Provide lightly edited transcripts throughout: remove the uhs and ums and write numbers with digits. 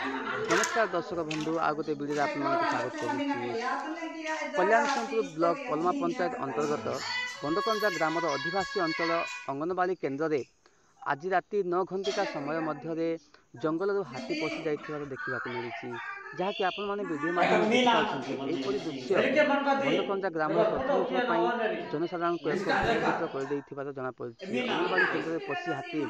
नमस्कार दर्शक बंधु आ गोटे वीडियो आप स्वागत करुच्ची। कल्याणसिंहपुर ब्लॉक पलमा पंचायत अंतर्गत बंदकंजा ग्रामर अधिवासी अंचल अंगनवाड़ी केन्द्र में आज राति 9 घंटिका समय मध्य जंगल हाथी पशि जा देखा मिली, जहाँकि आपण मैंने वीडियो माध्यम देखिपरि दृश्य बंदकंजा ग्राम प्रथम थर जनसाधारण को एक भयभीत कर जमापड़ी। अंगनवाड़ी केन्द्र में पशि हाथी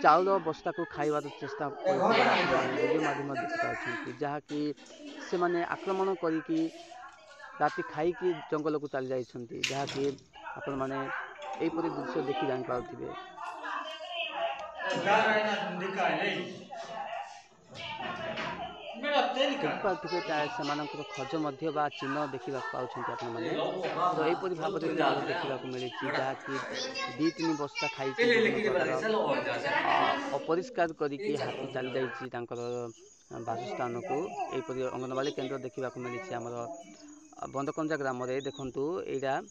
चाउल बस्ता को खाइबार चेष्टा वीडियो माध्यम देखिपार, जहाँकि से माने आक्रमण करिकी राति खाई जंगल को चली जाइछन्ति, जहाँकि आपण माने एपरि दृश्य देखि जानि पारुथिबे। देखिपारे से खज बा चिन्ह देखा पाँच आपण मैंने। तो यहपरी भाव में चाउल देखा मिली, जहाँकि 2-3 बस्ता खाई विभिन्न प्रकार अपरिष्कार करी हाथी चली जाकर बासस्थान को। यहपरी अंगनवाड़ी केन्द्र देखा मिली आमर बंदकंजा ग्राम में। देखु यहाँ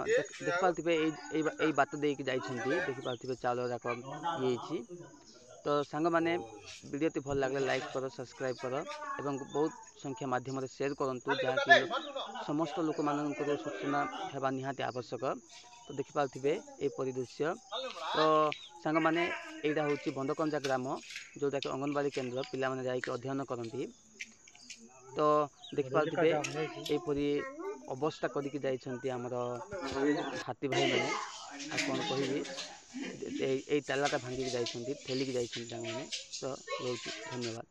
देखिपारे यही बात देकी देखिपारे चाउल जाक ये। तो सांग मैंने वीडियो भल लगे लाइक कर, सब्सक्राइब कर एवं बहुत संख्या माध्यम शेयर करूँ, जहाँकि समस्त लोक मान सूचना होगा निहाती आवश्यक। तो देखिपारे यहपरी दृश्य। तो सांग मैंने यहाँ हूँ बंदकंजा ग्राम, जोटा कि अंगनवाड़ी केन्द्र पिला माने जाइक अध्ययन करती। तो देखिपारे यहपरी अवस्था करके जामर हाथी भाई मैंने आ कौन कह तालाटा भांगिक जाइछन्ति, ठेलिक जाइछन्ति मैंने। तो रोच धन्यवाद।